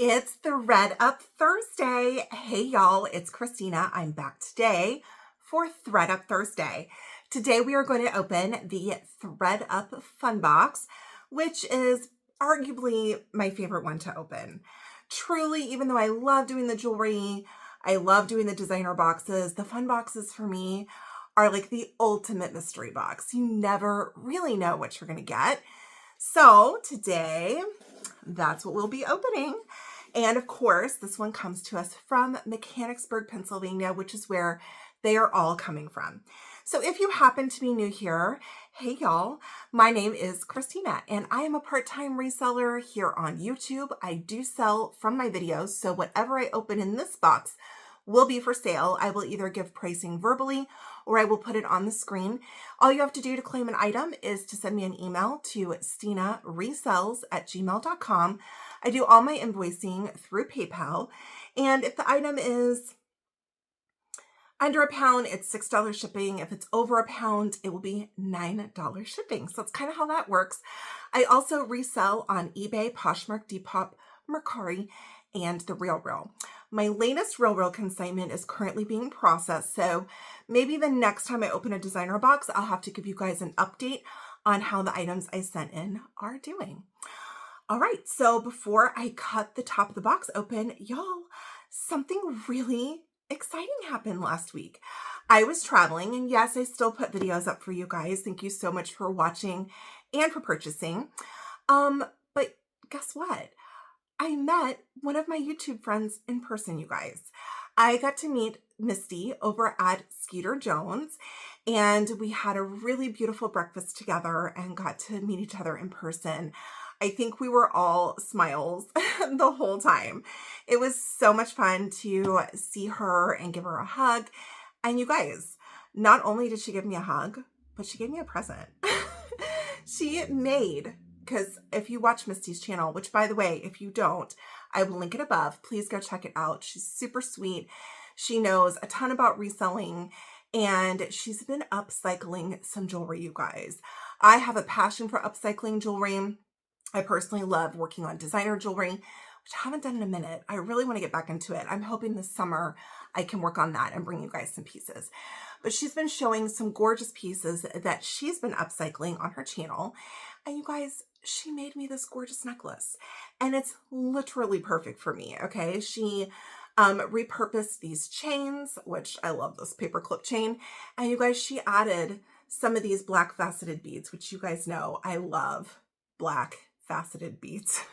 It's Thredup Thursday. Hey y'all, it's Christina. I'm back today for Thredup Thursday. Today we are going to open the Thredup Fun Box, which is arguably my favorite one to open. Truly, even though I love doing the jewelry, I love doing the designer boxes, the fun boxes for me are like the ultimate mystery box. You never really know what you're going to get. So today, that's what we'll be opening. And of course, this one comes to us from Mechanicsburg, Pennsylvania, which is where they are all coming from. So if you happen to be new here, hey y'all, my name is Christina and I am a part-time reseller here on YouTube. I do sell from my videos, so whatever I open in this box will be for sale. I will either give pricing verbally or I will put it on the screen. All you have to do to claim an item is to send me an email to stinaresells@gmail.com. I do all my invoicing through PayPal. And if the item is under £1, it's $6 shipping. If it's over £1, it will be $9 shipping. So that's kind of how that works. I also resell on eBay, Poshmark, Depop, Mercari, and the Referral. My latest Referral consignment is currently being processed, so maybe the next time I open a designer box, I'll have to give you guys an update on how the items I sent in are doing. All right, so before I cut the top of the box open, y'all, something really exciting happened last week. I was traveling, and yes, I still put videos up for you guys. Thank you so much for watching and for purchasing. But guess what? I met one of my YouTube friends in person, you guys. I got to meet Misty over at Skeeter Jones, and we had a really beautiful breakfast together and got to meet each other in person. I think we were all smiles the whole time. It was so much fun to see her and give her a hug. And you guys, not only did she give me a hug, but she gave me a present. She made, because if you watch Misty's channel, which by the way, if you don't, I will link it above. Please go check it out. She's super sweet. She knows a ton about reselling, and she's been upcycling some jewelry, you guys. I have a passion for upcycling jewelry. I personally love working on designer jewelry, which I haven't done in a minute. I really want to get back into it. I'm hoping this summer I can work on that and bring you guys some pieces. But she's been showing some gorgeous pieces that she's been upcycling on her channel. And you guys, she made me this gorgeous necklace. And it's literally perfect for me, okay? She repurposed these chains, which I love this paperclip chain. And you guys, she added some of these black faceted beads, which you guys know I love black faceted beads.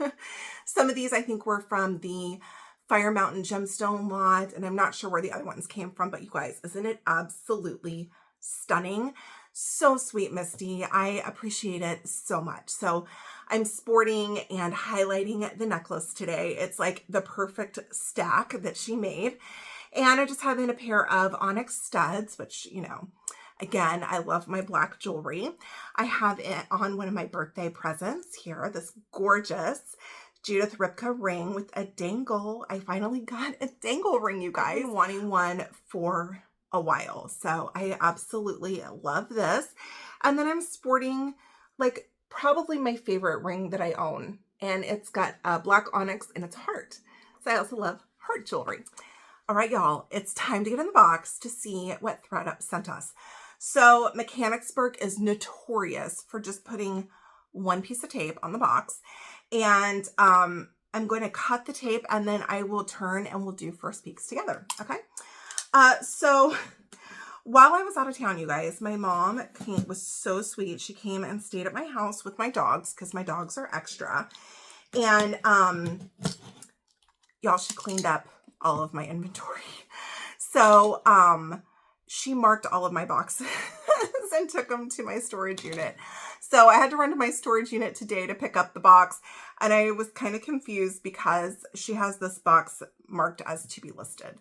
Some of these I think were from the Fire Mountain gemstone lot, and I'm not sure where the other ones came from, but you guys, isn't it absolutely stunning? So sweet, Misty. I appreciate it so much. So I'm sporting and highlighting the necklace today. It's like the perfect stack that she made. And I just have in a pair of onyx studs, which, you know, again, I love my black jewelry. I have it on one of my birthday presents here, this gorgeous Judith Ripka ring with a dangle. I finally got a dangle ring, you guys. I've been wanting one for a while, so I absolutely love this. And then I'm sporting like probably my favorite ring that I own, and it's got black onyx in its heart. So I also love heart jewelry. All right, y'all, it's time to get in the box to see what Thredup sent us. So Mechanicsburg is notorious for just putting one piece of tape on the box. And I'm going to cut the tape and then I will turn and we'll do first peeks together. Okay. So while I was out of town, you guys, my mom was so sweet. She came and stayed at my house with my dogs because my dogs are extra. And y'all, she cleaned up all of my inventory. So she marked all of my boxes and took them to my storage unit. So I had to run to my storage unit today to pick up the box. And I was kind of confused because she has this box marked as to be listed,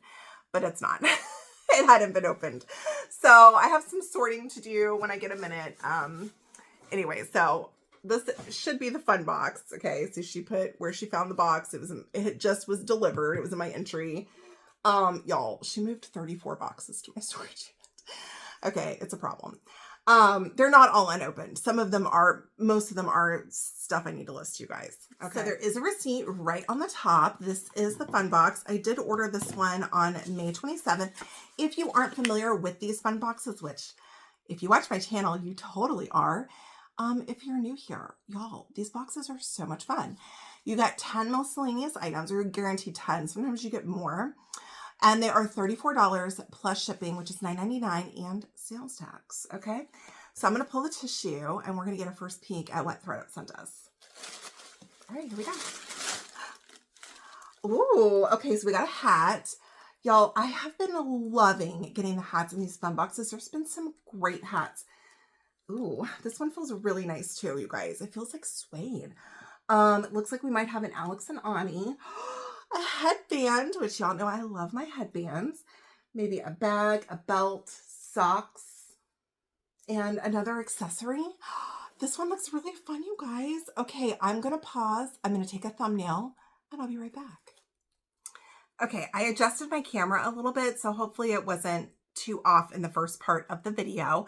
but it's not. It hadn't been opened. So I have some sorting to do when I get a minute. Anyway, so this should be the fun box. Okay. So she put where she found the box. It just was delivered. It was in my entry. Y'all, she moved 34 boxes to my storage unit. Okay, it's a problem. They're not all unopened. Some of them are, most of them are stuff I need to list you guys. Okay. So there is a receipt right on the top. This is the fun box. I did order this one on May 27th. If you aren't familiar with these fun boxes, which if you watch my channel, you totally are. If you're new here, y'all, these boxes are so much fun. You got 10 miscellaneous items, or you're guaranteed 10. Sometimes you get more. And they are $34 plus shipping, which is $9.99 and sales tax. Okay. So I'm going to pull the tissue and we're going to get a first peek at what Thredup sent us. All right, here we go. Ooh, okay. So we got a hat. Y'all, I have been loving getting the hats in these fun boxes. There's been some great hats. Ooh, this one feels really nice too, you guys. It feels like suede. It looks like we might have an Alex and Ani. A headband, which y'all know I love my headbands. Maybe a bag, a belt, socks, and another accessory. This one looks really fun, you guys. Okay, I'm going to pause. I'm going to take a thumbnail, and I'll be right back. Okay, I adjusted my camera a little bit, so hopefully it wasn't too off in the first part of the video.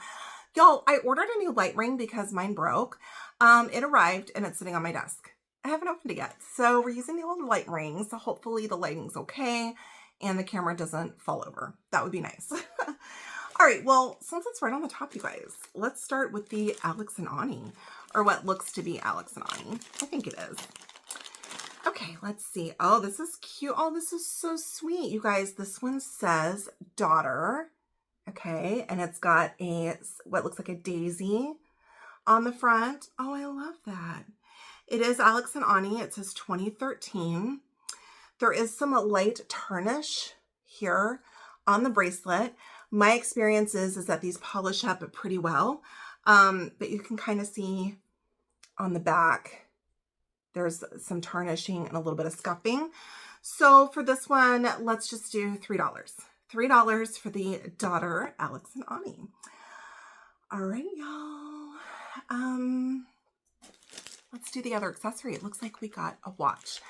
Y'all, I ordered a new light ring because mine broke. It arrived, and it's sitting on my desk. I haven't opened it yet. So we're using the old light ring. So hopefully the lighting's okay and the camera doesn't fall over. That would be nice. All right. Well, since it's right on the top, you guys, let's start with the Alex and Ani, or what looks to be Alex and Ani. I think it is. Okay. Let's see. Oh, this is cute. Oh, this is so sweet. You guys, this one says daughter. Okay. And it's got what looks like a daisy on the front. Oh, I love that. It is Alex and Ani. It says 2013. There is some light tarnish here on the bracelet. My experience is that these polish up pretty well. But you can kind of see on the back, there's some tarnishing and a little bit of scuffing. So for this one, let's just do $3. $3 for the daughter, Alex and Ani. All right, y'all. Let's do the other accessory. It looks like we got a watch.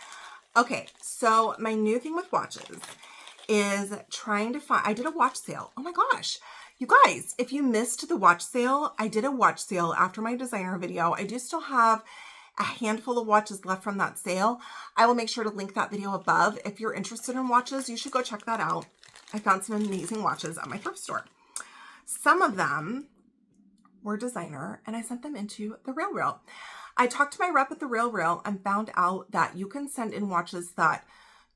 Okay, so my new thing with watches is trying to find, I did a watch sale. Oh my gosh. You guys, if you missed the watch sale, I did a watch sale after my designer video. I do still have a handful of watches left from that sale. I will make sure to link that video above. If you're interested in watches, you should go check that out. I found some amazing watches at my thrift store. Some of them were designer, and I sent them into the Referral. I talked to my rep at the Referral and found out that you can send in watches that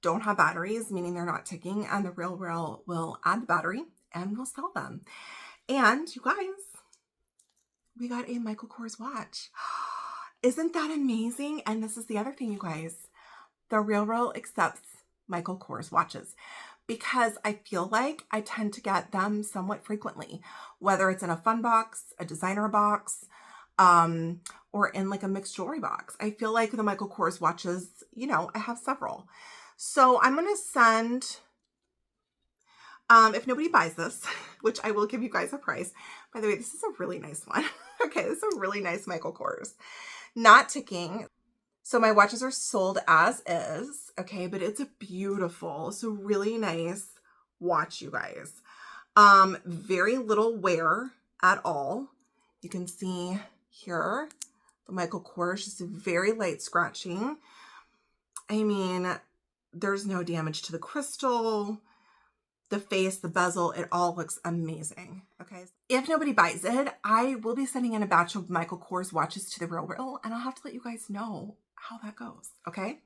don't have batteries, meaning they're not ticking, and the Referral will add the battery and we'll sell them. And you guys, we got a Michael Kors watch. Isn't that amazing? And this is the other thing, you guys. The Referral accepts Michael Kors watches because I feel like I tend to get them somewhat frequently, whether it's in a fun box, a designer box, or in like a mixed jewelry box. I feel like the Michael Kors watches, you know, I have several. So I'm going to send, if nobody buys this, which I will give you guys a price. By the way, this is a really nice one. Okay, this is a really nice Michael Kors. Not ticking. So my watches are sold as is. Okay, but it's a beautiful, so really nice watch, you guys. Very little wear at all. You can see here, the Michael Kors, just a very light scratching. I mean, there's no damage to the crystal, the face, the bezel, it all looks amazing. Okay. If nobody buys it, I will be sending in a batch of Michael Kors watches to the Referral, and I'll have to let you guys know how that goes. Okay.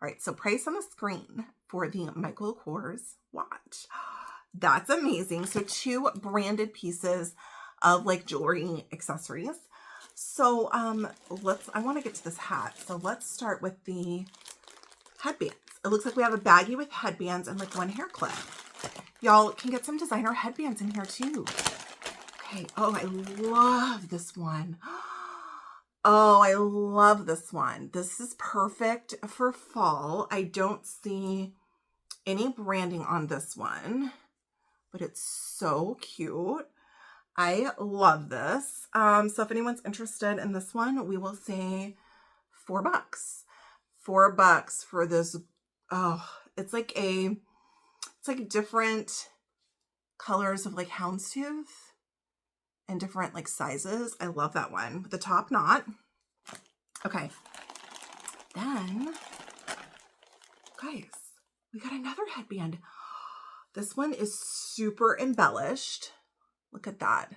All right. So price on the screen for the Michael Kors watch. That's amazing. So 2 branded pieces of like jewelry accessories. So I want to get to this hat. So let's start with the headbands. It looks like we have a baggie with headbands and like 1 hair clip. Y'all can get some designer headbands in here too. Okay. Oh, I love this one. Oh, I love this one. This is perfect for fall. I don't see any branding on this one, but it's so cute. I love this. So if anyone's interested in this one, we will say $4. $4 for this. Oh, it's like different colors of like houndstooth. in different like sizes. I love that one with the top knot. Okay. Then, guys, we got another headband. This one is super embellished. Look at that.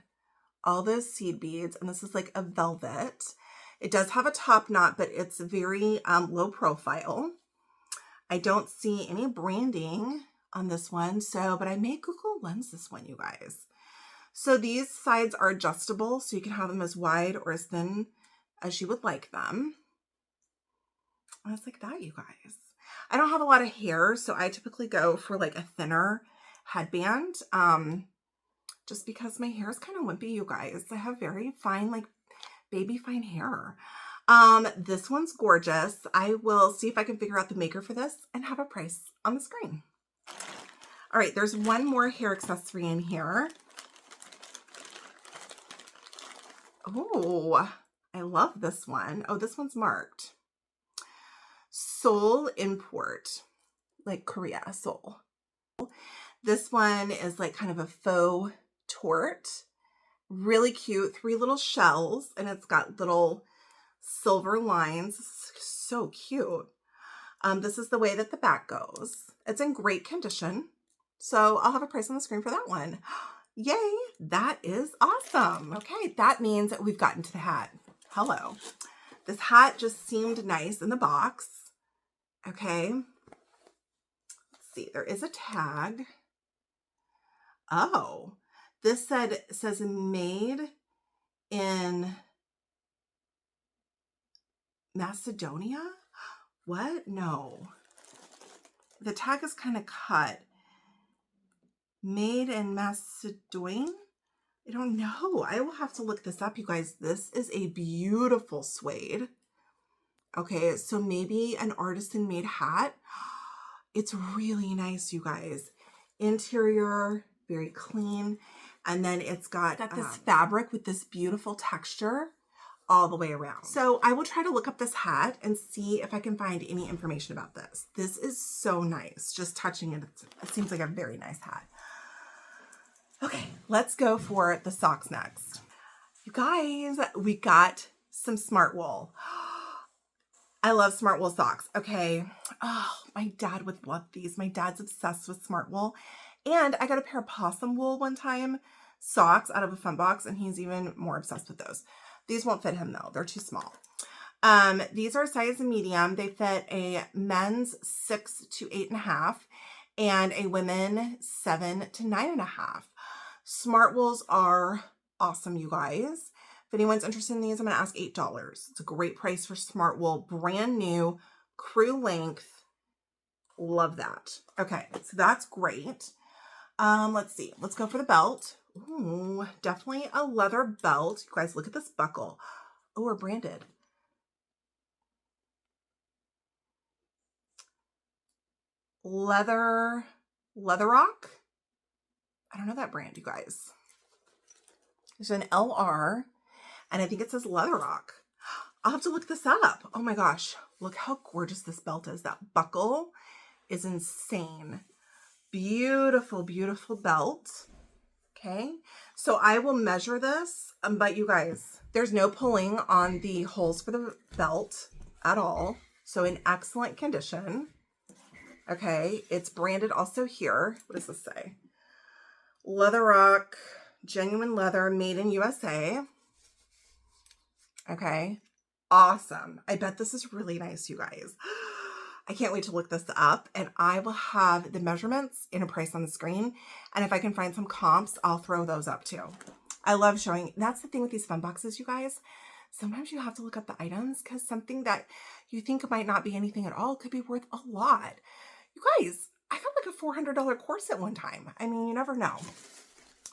All those seed beads, and this is like a velvet. It does have a top knot, but it's very low profile. I don't see any branding on this one, but I may Google Lens this one, you guys. So these sides are adjustable, so you can have them as wide or as thin as you would like them. And it's like that, you guys. I don't have a lot of hair, so I typically go for like a thinner headband, just because my hair is kind of wimpy, you guys. I have very fine, like baby fine hair. This one's gorgeous. I will see if I can figure out the maker for this and have a price on the screen. All right, there's one more hair accessory in here. Oh, I love this one. Oh, this one's marked. Seoul import, like Korea, Seoul. This one is like kind of a faux tort. Really cute, 3 little shells, and it's got little silver lines. So cute. This is the way that the back goes. It's in great condition. So I'll have a price on the screen for that one. Yay, that is awesome. Okay, that means that we've gotten to the hat. Hello. This hat just seemed nice in the box. Okay. Let's see, there is a tag. Oh, this says made in Macedonia? What? No. The tag is kind of cut. Made in Macedonia? I don't know. I will have to look this up, you guys. This is a beautiful suede. Okay, so maybe an artisan made hat. It's really nice, you guys. Interior, very clean. And then it's got this fabric with this beautiful texture all the way around. So I will try to look up this hat and see if I can find any information about this. This is so nice. Just touching it, it seems like a very nice hat. Okay, let's go for the socks next. You guys, we got some smart wool. I love smart wool socks. Okay. Oh, my dad would love these. My dad's obsessed with smart wool. And I got a pair of possum wool one time socks out of a fun box, and he's even more obsessed with those. These won't fit him though. They're too small. These are size medium. They fit a men's 6 to 8.5 and a women 7 to 9.5. Smart wools are awesome, you guys. If anyone's interested in these, I'm going to ask $8. It's a great price for smart wool. Brand new, crew length. Love that. Okay, so that's great. Let's see. Let's go for the belt. Ooh, definitely a leather belt. You guys, look at this buckle. Oh, we're branded. Leather Rock. I don't know that brand, you guys. There's an LR, and I think it says Leather Rock. I'll have to look this up. Oh my gosh, look how gorgeous this belt is. That buckle is insane. Beautiful, beautiful belt. Okay, so I will measure this, but you guys, there's no pulling on the holes for the belt at all. So in excellent condition. Okay, it's branded also here. What does this say? Leather Rock, genuine leather, made in USA. Okay, awesome. I bet this is really nice, you guys. I can't wait to look this up, and I will have the measurements and a price on the screen. And if I can find some comps, I'll throw those up too. I love showing. That's the thing with these fun boxes, you guys. Sometimes you have to look up the items because something that you think might not be anything at all could be worth a lot. You guys, I got like a $400 corset one time. I mean, you never know.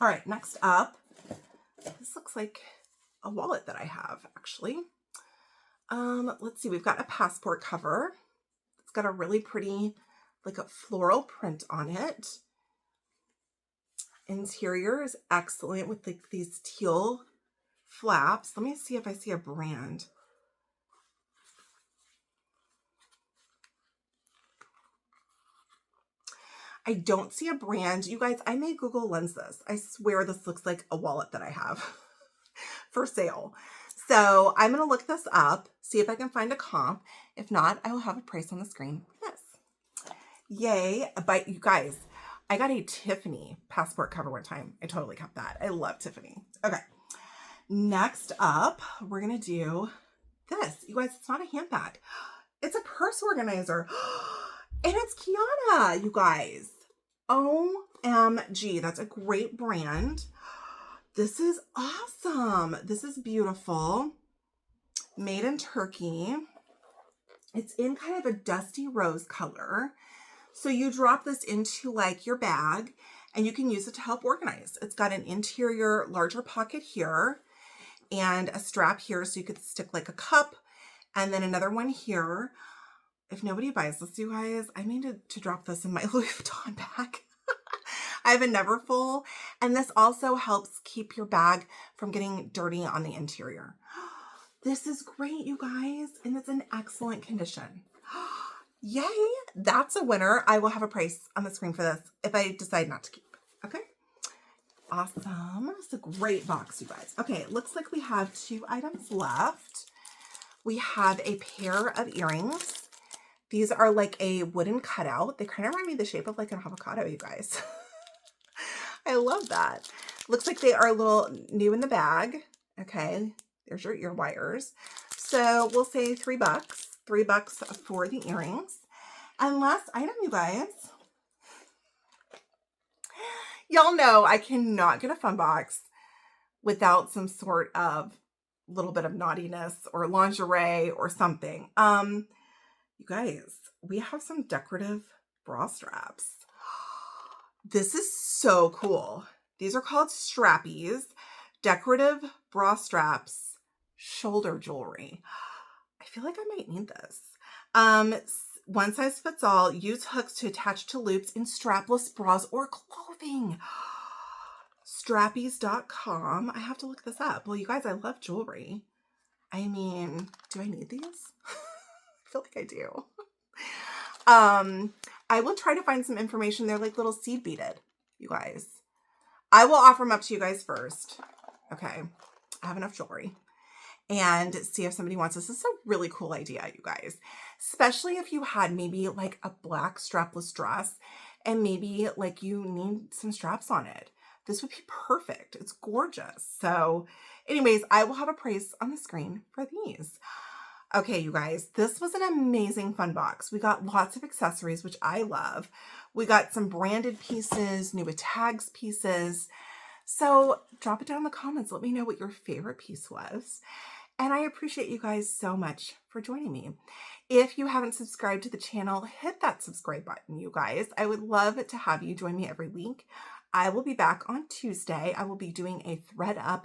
All right, next up, this looks like a wallet that I have actually. Let's see, we've got a passport cover. It's got a really pretty, like a floral print on it. Interior is excellent with like these teal flaps. Let me see if I see a brand. I don't see a brand. You guys, I may Google Lens this. I swear this looks like a wallet that I have. for sale. So I'm going to look this up, see if I can find a comp. If not, I will have a price on the screen for this. Yay. But you guys, I got a Tiffany passport cover one time. I totally kept that. I love Tiffany. Okay. Next up, we're going to do this. You guys, it's not a handbag. It's a purse organizer. And it's CUYANA, you guys. OMG. That's a great brand. This is awesome. This is beautiful. Made in Turkey. It's in kind of a dusty rose color. So you drop this into like your bag and you can use it to help organize. It's got an interior larger pocket here and a strap here so you could stick like a cup, and then another one here. If nobody buys this, you guys, I mean to drop this in my Louis Vuitton bag. I have a Neverfull, and this also helps keep your bag from getting dirty on the interior. This is great, you guys, and it's in excellent condition. Yay, that's a winner. I will have a price on the screen for this if I decide not to keep. Okay, awesome. It's a great box, you guys. Okay, it looks like we have 2 items left. We have a pair of earrings. These are like a wooden cutout. They kind of remind me of the shape of like an avocado, you guys. I love that. Looks like they are a little new in the bag. Okay, there's your ear wires. So we'll say $3. $3 for the earrings. And last item, you guys. Y'all know I cannot get a fun box without some sort of little bit of naughtiness or lingerie or something. You guys, we have some decorative bra straps. This is so cool. These are called strappies, decorative bra straps, shoulder jewelry. I feel like I might need this. One size fits all. Use hooks to attach to loops in strapless bras or clothing. Strappies.com. I have to look this up. Well, you guys, I love jewelry. I mean, do I need these? I feel like I do. I will try to find some information. They're like little seed beaded, you guys. I will offer them up to you guys first. Okay. I have enough jewelry. And see if somebody wants this. This is a really cool idea, you guys. Especially if you had maybe like a black strapless dress and maybe like you need some straps on it. This would be perfect. It's gorgeous. So anyways, I will have a price on the screen for these. Okay, you guys, this was an amazing fun box. We got lots of accessories, which I love. We got some branded pieces, new with tags pieces. So drop it down in the comments. Let me know what your favorite piece was. And I appreciate you guys so much for joining me. If you haven't subscribed to the channel, hit that subscribe button, you guys. I would love to have you join me every week. I will be back on Tuesday. I will be doing a Thredup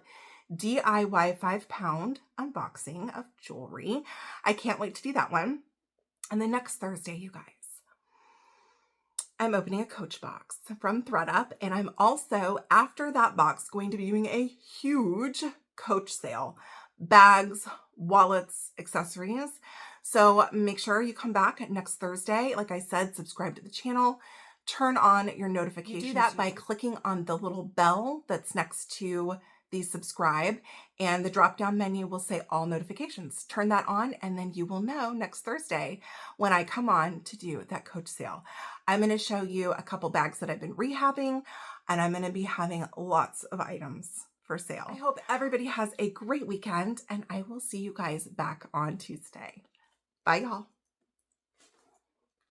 DIY 5-pound unboxing of jewelry. I can't wait to do that one. And then next Thursday, you guys, I'm opening a Coach box from Thredup, and I'm also, after that box, going to be doing a huge Coach sale. Bags, wallets, accessories. So make sure you come back next Thursday. Like I said, subscribe to the channel, turn on your notifications. You do that by clicking on the little bell that's next to the subscribe, and the drop-down menu will say all notifications. Turn that on, and then you will know next Thursday when I come on to do that Coach sale. I'm going to show you a couple bags that I've been rehabbing, and I'm going to be having lots of items for sale. I hope everybody has a great weekend, and I will see you guys back on Tuesday. Bye, y'all.